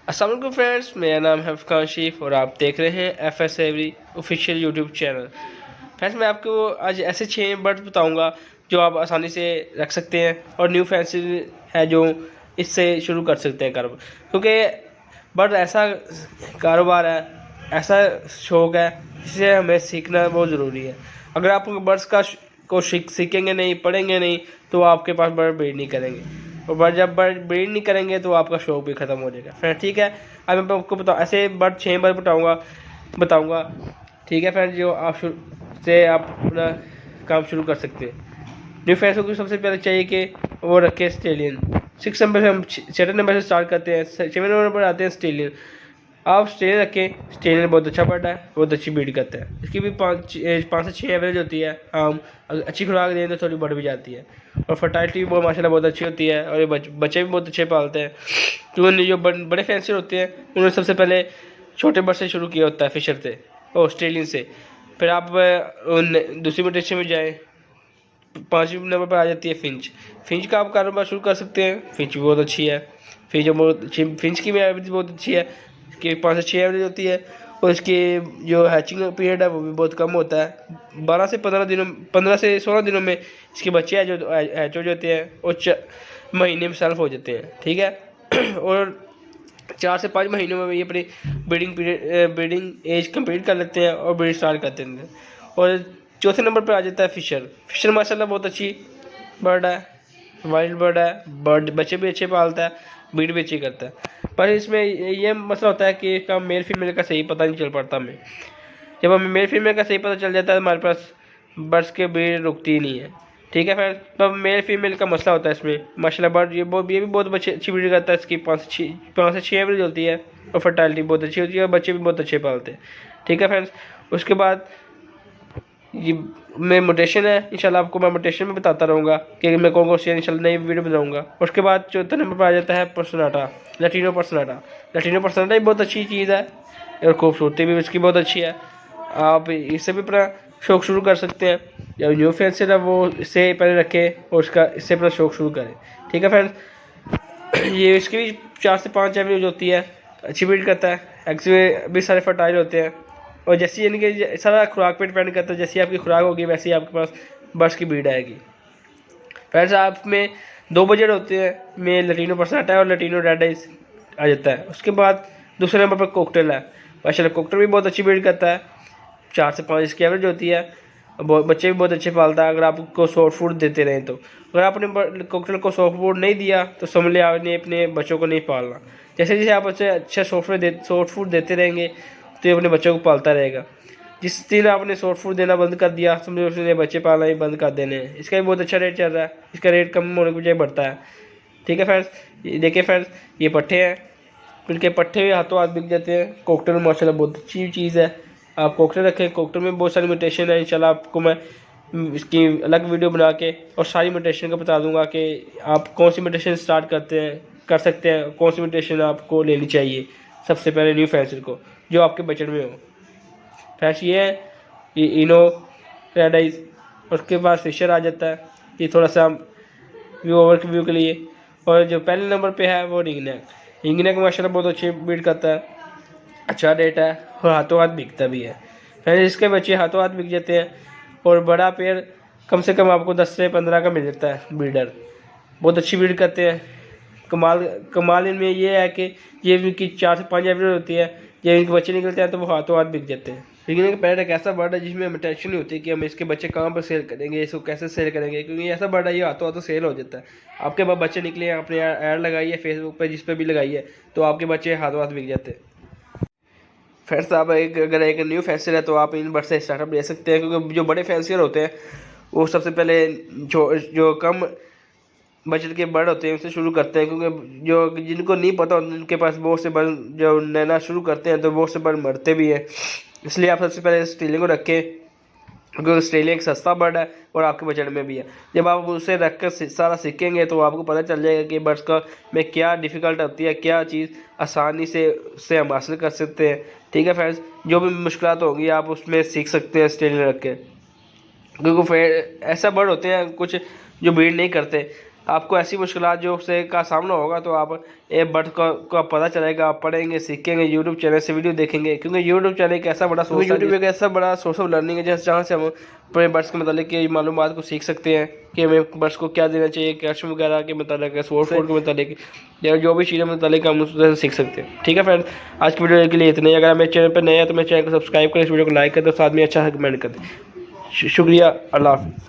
अस्सलाम वालेकुम फ्रेंड्स, मेरा नाम है फरकान शीफ और आप देख रहे हैं FS every official YouTube channel. Friends, मैं आपको आज ऐसे 6 बर्ड्स बताऊंगा जो आप आसानी से रख सकते हैं और न्यू फैंसी है जो इससे शुरू कर सकते हैं कारोबार। क्योंकि बर्ड ऐसा कारोबार है, ऐसा शौक है जिसे हमें सीखना बहुत ज़रूरी है। अगर आप बर्ड्स को सीखेंगे नहीं, पढ़ेंगे नहीं, तो आपके पास बर्ड ब्रीड नहीं करेंगे और बर्ड जब बर्ड ब्रीड नहीं करेंगे तो आपका शौक भी ख़त्म हो जाएगा। फ्रेंड ठीक है, अब मैं आपको ऐसे बर्ड 6 बर्ड बताऊंगा। ठीक है फ्रेंड, जो आप से आप अपना काम शुरू कर सकते हैं। न्यू फैंस को सबसे पहले चाहिए कि वो रखे ऑस्ट्रेलियन। 6 नंबर से हम 7 नंबर से स्टार्ट करते हैं। 7 नंबर पर आते हैं ऑस्ट्रेलियन। आप ऑस्ट्रेलियन रखें, ऑस्ट्रेलियन बहुत अच्छा बर्ड है, बहुत अच्छी ब्रीड करता है। इसकी भी 5 से 6 एवरेज होती है। अच्छी खुराक दें तो थोड़ी बढ़ भी जाती है और फर्टाइलिटी भी बहुत माशाल्लाह बहुत अच्छी होती है और ये बच्चे भी बहुत अच्छे पालते हैं। तो जो बड़े फैंसर होते हैं उन्होंने सबसे पहले छोटे बर्ड से शुरू किया होता है, फिशर से, ऑस्ट्रेलियन से। फिर आप दूसरी म्यूटेशन में जाएँ, 5वें नंबर पर आ जाती है फिंच। फिंच का आप कारोबार शुरू कर सकते हैं। फिंच भी बहुत अच्छी है। फिंच की भी एवरेज बहुत अच्छी है, कि 5 से 6 एवरेज होती है और इसकी जो हैचिंग पीरियड है वो भी बहुत कम होता है। 15 से 16 दिनों में इसके बच्चे हैं जो हैच हो जाते हैं और महीने में सेल्फ हो जाते हैं। ठीक है और 4 से 5 महीनों में ये अपनी ब्रीडिंग एज कंप्लीट कर लेते हैं और ब्रीड स्टार्ट कर देते हैं। और चौथे नंबर पर आ जाता है फिशर। फिशर माशाल्लाह बहुत अच्छी बर्ड है, वाइल्ड बर्ड है, बर्ड बच्चे भी अच्छे पालता है, ब्रीड भी अच्छी करता है। पर इसमें ये मसला होता है कि इसका मेल फीमेल का सही पता नहीं चल पाता हमें। जब हमें मेल फीमेल का सही पता चल जाता है हमारे पास बर्ड्स के ब्रीड रुकती ही नहीं है। ठीक है फ्रेंड, तो मेल फीमेल का मसला होता है इसमें। माशाल्लाह बर्ड ये भी बहुत अच्छी ब्रीड करता है। इसकी 5 से 6 एवरेज होती है और फर्टाइलिटी बहुत अच्छी होती है और बच्चे भी बहुत अच्छे पालते हैं। ठीक है फ्रेंड्स, उसके बाद ये मैं मोटेशन है, इंशाल्लाह आपको मैं मोटेशन में बताता रहूँगा कि मैं कौन कौन सी इंशाल्लाह नई वीडियो बनाऊँगा। उसके बाद चौथे नंबर पर आ जाता है पर्सनाटा, लैटिनो पर्सनाटा। लैटिनो पर्सनाटा भी बहुत अच्छी चीज़ है और खूबसूरती भी इसकी बहुत अच्छी है। आप इससे भी अपना शौक शुरू कर सकते हैं। जब न्यू फैंसर है वो इससे पहले रखें और इससे अपना शौक शुरू करें। ठीक है फ्रेंड्स, ये इसकी भी 4 से 5 एवरेज होती है, अच्छी ब्रीड करता है। एग्स में भी सारे फर्टाइल होते हैं और जैसी यानी कि सारा खुराक पे डिपेंड करता है। जैसी आपकी खुराक होगी वैसे ही आपके पास बर्ड्स की ब्रीड आएगी। फ्रेंड्स, आप में 2 बजट होते हैं, में लैटिनो पर्सनाटा है और लैटिनो रेड आइज आ जाता है। उसके बाद दूसरे नंबर पर कोकटेल है। माशाल्लाह कोकटेल भी बहुत अच्छी ब्रीड करता है, 4 से 5 इसकी एवरेज होती है। बच्चे भी बहुत अच्छे पालता है अगर आप उसको सॉफ्ट फूड देते रहें तो। अगर आपने कोकटेल को सॉफ्ट फूड नहीं दिया तो समझ लिया आपने अपने बच्चों को नहीं पालना। जैसे जैसे आप उसे अच्छा सॉफ्ट फूड देते रहेंगे तो ये अपने बच्चों को पालता रहेगा। जिस दिन आपने सॉफ्ट फूड देना बंद कर दिया समझो उसने बच्चे पालना ही बंद कर देने हैं। इसका भी बहुत अच्छा रेट चल रहा है, इसका रेट कम होने की बजाय बढ़ता है। ठीक है फ्रेंड्स, ये देखिए फ्रेंड्स, ये पट्टे हैं, इनके पट्टे भी हाथों हाथ बिक जाते हैं। कोकटेल माशाल्लाह बहुत अच्छी चीज़ है, आप कोकटेल रखें। कोकटेल में बहुत सारी म्यूटेशन है, इंशाल्लाह आपको मैं इसकी अलग वीडियो बना के और सारी म्यूटेशन का बता दूंगा कि आप कौन सी म्यूटेशन स्टार्ट कर सकते हैं, कौन सी म्यूटेशन आपको लेनी चाहिए सबसे पहले न्यू फैंसर को जो आपके बजट में हो। फ्रेंड्स, ये है ये इनो रेड आइज। उसके बाद फिशर आ जाता है, ये थोड़ा सा व्यू के लिए। और जो पहले नंबर पे है वो रिंगनेक। रिंगनेक माशाल्लाह बहुत अच्छी ब्रीड करता है, अच्छा रेट है और हाथों हाथ बिकता भी है। फ्रेंड्स, इसके बच्चे हाथों हाथ बिक जाते हैं और बड़ा पेड़ कम से कम आपको 10 से 15 का मिल जाता है। ब्रीडर बहुत अच्छी ब्रीड करते हैं। कमाल इनमें ये है कि ये इनकी 4 से 5 एवरेज होती है। जब इनके बच्चे निकलते हैं तो वो हाथों हाथ बिक जाते हैं। लेकिन एक पैर एक ऐसा बर्ड है जिसमें हमें टेंशन नहीं होती कि हम इसके बच्चे कहाँ पर सेल करेंगे, इसको कैसे सेल करेंगे, क्योंकि ऐसा बर्ड है ये हाथों हाथों सेल हो जाता है। आपके पास बच्चे निकले, आपने ऐड लगाई है फेसबुक पे, जिस पे भी लगाई है, तो आपके बच्चे हाथों हाथ बिक जाते हैं। फ्रेंड्स, आप अगर एक न्यू फैंसर है तो आप इन बर्ड से स्टार्टअप ले सकते हैं। क्योंकि जो बड़े फैंसर होते हैं वो सबसे पहले जो कम बजट के बर्ड होते हैं उनसे शुरू करते हैं। क्योंकि जो जिनको नहीं पता होता उनके पास बहुत से बर्ड जो नैना शुरू करते हैं तो बहुत से बर्ड मरते भी हैं। इसलिए आप सबसे पहले ऑस्ट्रेलिया को रखें, क्योंकि ऑस्ट्रेलिया एक सस्ता बर्ड है और आपके बजट में भी है। जब आप उसे रख कर सारा सीखेंगे तो आपको पता चल जाएगा कि बर्ड्स का में क्या डिफ़िकल्ट होती है, क्या चीज़ आसानी से हम हासिल कर सकते हैं। ठीक है फ्रेंड्स, जो भी मुश्किलात होंगी आप उसमें सीख सकते हैं ऑस्ट्रेलिया रख के। क्योंकि ऐसा बर्ड होते हैं कुछ जो ब्रीड नहीं करते। आपको ऐसी मुश्किलात जो से का सामना होगा तो आप ए बर्ड का पता चलेगा, आप पढ़ेंगे, सीखेंगे, यूट्यूब चैनल से वीडियो देखेंगे, क्योंकि यूट्यूब चैनल एक ऐसा बड़ा सोर्स है, यूट्यूब एक ऐसा बड़ा सोर्स ऑफ लर्निंग है जहाँ से हम अपने बर्ड्स के मतलब की मालूमात को सीख सकते हैं कि हमें बर्ड्स को क्या देना चाहिए, कैल्शियम वगैरह के मतलब, सोर्स फूड के मतलब, या जो भी चीज़ें मतलब हम उससे सीख सकते हैं। ठीक है फ्रेंड्स, आज की वीडियो के लिए इतने ही। अगर मेरे चैनल पर नए हैं तो मेरे चैनल को सब्सक्राइब करें, इस वीडियो को लाइक करें, तो साथ में अच्छा कमेंट करें। शुक्रिया, अल्लाह हाफ़िज़।